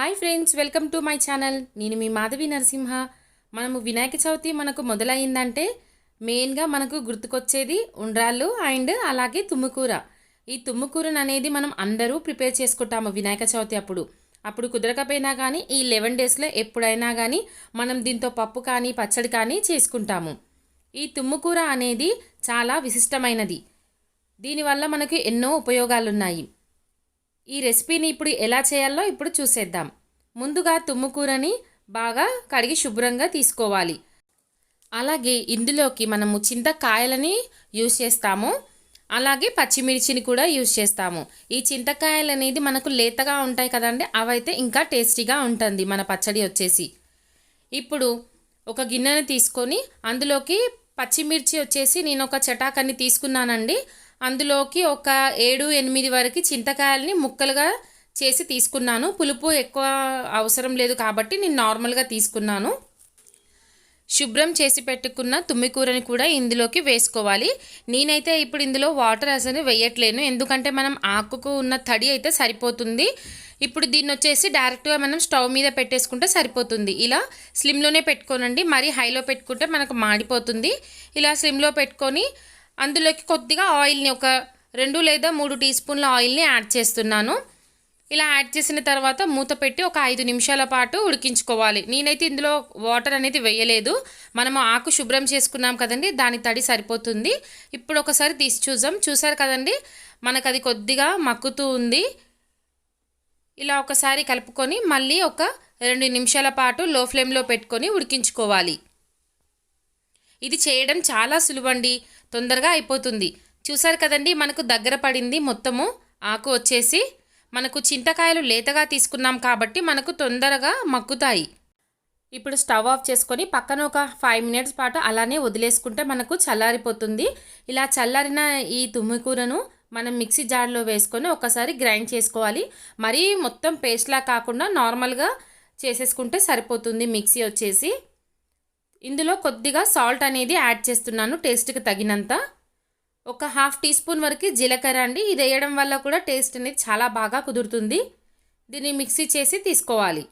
Hi friends, welcome to my channel. నేను మీ మాధవి నరసింహ. మనము వినాయక చవితి మనకు మొదలైందంటే మెయిన్గా మనకు గుర్తుకొచ్చేది ఉండ్రాళ్ళు అండ్ అలాగే తుమ్ముకూర. ఈ తుమ్ముకూరను అనేది మనం అందరూ ప్రిపేర్ చేసుకుంటాము వినాయక చవితి అప్పుడు కుదరకపోయినా కానీ ఈ 11 డేస్లో ఎప్పుడైనా కానీ మనం దీంతో పప్పు కానీ పచ్చడి కానీ చేసుకుంటాము. ఈ తుమ్ముకూర అనేది చాలా విశిష్టమైనది. దీనివల్ల మనకు ఎన్నో ఉపయోగాలున్నాయి. ఈ రెసిపీని ఇప్పుడు ఎలా చేయాలో ఇప్పుడు చూసేద్దాం. ముందుగా తుమ్ముకూరని బాగా కడిగి శుభ్రంగా తీసుకోవాలి. అలాగే ఇందులోకి మనము చింతకాయలని యూజ్ చేస్తాము, అలాగే పచ్చిమిర్చిని కూడా యూజ్ చేస్తాము. ఈ చింతకాయలు అనేది మనకు లేతగా ఉంటాయి కదండి, అవైతే ఇంకా టేస్టీగా ఉంటుంది మన పచ్చడి వచ్చేసి. ఇప్పుడు ఒక గిన్నెని తీసుకొని అందులోకి పచ్చిమిర్చి వచ్చేసి నేను ఒక చటాకని తీసుకున్నానండి. అందులోకి ఒక 7-8 వరకు చింతకాయలని ముక్కలుగా చేసి తీసుకున్నాను. పులుపు ఎక్కువ అవసరం లేదు కాబట్టి నేను నార్మల్గా తీసుకున్నాను. శుభ్రం చేసి పెట్టుకున్న తుమ్మికూరని కూడా ఇందులోకి వేసుకోవాలి. నేనైతే ఇప్పుడు ఇందులో వాటర్ అసలు వేయట్లేను, ఎందుకంటే మనం ఆకుకు ఉన్న తడి అయితే సరిపోతుంది. ఇప్పుడు దీన్ని వచ్చేసి డైరెక్ట్గా మనం స్టవ్ మీద పెట్టేసుకుంటే సరిపోతుంది. ఇలా స్లిమ్లోనే పెట్టుకోనండి, మరీ హైలో పెట్టుకుంటే మనకు మాడిపోతుంది. ఇలా స్లిమ్లో పెట్టుకొని అందులోకి కొద్దిగా ఆయిల్ని ఒక 2 లేదా 3 టీ స్పూన్ల ఆయిల్ని యాడ్ చేస్తున్నాను. ఇలా యాడ్ చేసిన తర్వాత మూత పెట్టి ఒక 5 నిమిషాల పాటు ఉడికించుకోవాలి. నేనైతే ఇందులో వాటర్ అనేది వేయలేదు, మనము ఆకు శుభ్రం చేసుకున్నాం కదండి, దాని తడి సరిపోతుంది. ఇప్పుడు ఒకసారి తీసి చూసారు కదండి, మనకు అది కొద్దిగా మక్కుతూ ఉంది. ఇలా ఒకసారి కలుపుకొని మళ్ళీ ఒక 2 నిమిషాల పాటు లో ఫ్లేమ్లో పెట్టుకొని ఉడికించుకోవాలి. ఇది చేయడం చాలా సులువండి, తొందరగా అయిపోతుంది. చూసారు కదండి, మనకు దగ్గర పడింది మొత్తము ఆకు వచ్చేసి. మనకు చింతకాయలు లేతగా తీసుకున్నాం కాబట్టి మనకు తొందరగా మక్కుతాయి. ఇప్పుడు స్టవ్ ఆఫ్ చేసుకొని పక్కన ఒక 5 మినిట్స్ పాటు అలానే వదిలేసుకుంటే మనకు చల్లారిపోతుంది. ఇలా చల్లారిన ఈ తుమ్మికూరను మనం మిక్సీ జార్లో వేసుకొని ఒకసారి గ్రైండ్ చేసుకోవాలి. మరీ మొత్తం పేస్ట్లా కాకుండా నార్మల్గా చేసేసుకుంటే సరిపోతుంది మిక్సీ వచ్చేసి. ఇందులో కొద్దిగా సాల్ట్ అనేది యాడ్ చేస్తున్నాను టేస్ట్కి తగినంత. ఒక 1/2 టీ స్పూన్ వరకు జీలకర్ర అండి, ఇది వేయడం వల్ల కూడా టేస్ట్ అనేది చాలా బాగా కుదురుతుంది. దీన్ని మిక్సీ చేసి తీసుకోవాలి.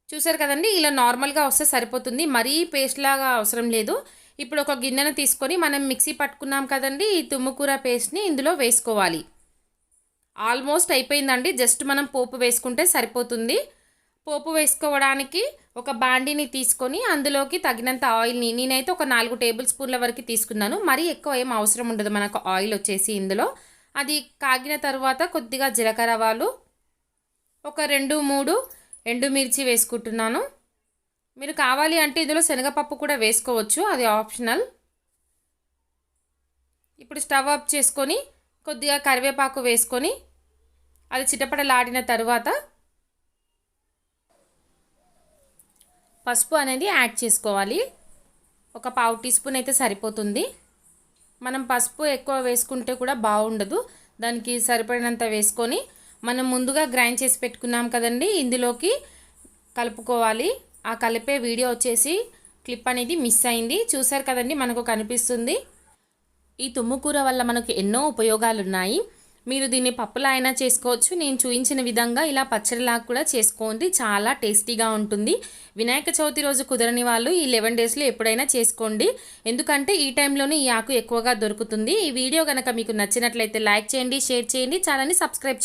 చూసారు కదండి, ఇలా నార్మల్గా వస్తే సరిపోతుంది, మరీ పేస్ట్ లాగా అవసరం లేదు. ఇప్పుడు ఒక గిన్నెను తీసుకొని మనం మిక్సీ పట్టుకున్నాం కదండి, ఈ తుమ్ముకూర పేస్ట్ని ఇందులో వేసుకోవాలి. ఆల్మోస్ట్ అయిపోయిందండి, జస్ట్ మనం పోపు వేసుకుంటే సరిపోతుంది. పోపు వేసుకోవడానికి ఒక బాండీని తీసుకొని అందులోకి తగినంత ఆయిల్ని, నేనైతే ఒక 4 టేబుల్ స్పూన్ల వరకు తీసుకున్నాను. మరీ ఎక్కువ ఏం అవసరం ఉండదు మనకు ఆయిల్ వచ్చేసి ఇందులో. అది కాగిన తర్వాత కొద్దిగా జీలకర్ర ఆవాలు, ఒక 2-3 ఎండుమిర్చి వేసుకుంటున్నాను. మీరు కావాలి అంటే ఇందులో శనగపప్పు కూడా వేసుకోవచ్చు, అది ఆప్షనల్. ఇప్పుడు స్టవ్ ఆఫ్ చేసుకొని కొద్దిగా కరివేపాకు వేసుకొని అది చిటపటలాడిన తర్వాత పసుపు అనేది యాడ్ చేసుకోవాలి. ఒక 1/2 టీ స్పూన్ అయితే సరిపోతుంది. మనం పసుపు ఎక్కువ వేసుకుంటే కూడా బాగుండదు, దానికి సరిపడినంత వేసుకొని మనం ముందుగా గ్రైండ్ చేసి పెట్టుకున్నాం కదండి, ఇందులోకి కలుపుకోవాలి. ఆ కలిపే వీడియో వచ్చేసి క్లిప్ అనేది మిస్ అయింది. చూసారు కదండి, మనకు కనిపిస్తుంది. ఈ తుమ్ముకూర వల్ల మనకు ఎన్నో ఉపయోగాలు ఉన్నాయి. మీరు దీన్ని పప్పులా అయినా చేసుకోవచ్చు, నేను చూపించిన విధంగా ఇలా పచ్చడిలాగా కూడా చేసుకోండి, చాలా టేస్టీగా ఉంటుంది. వినాయక చవితి రోజు కుదరని వాళ్ళు ఈ 11 డేస్లో ఎప్పుడైనా చేసుకోండి, ఎందుకంటే ఈ టైంలోనే ఈ ఆకు ఎక్కువగా దొరుకుతుంది. ఈ వీడియో కనుక మీకు నచ్చినట్లయితే లైక్ చేయండి, షేర్ చేయండి, ఛానల్ని సబ్స్క్రైబ్ చేయండి.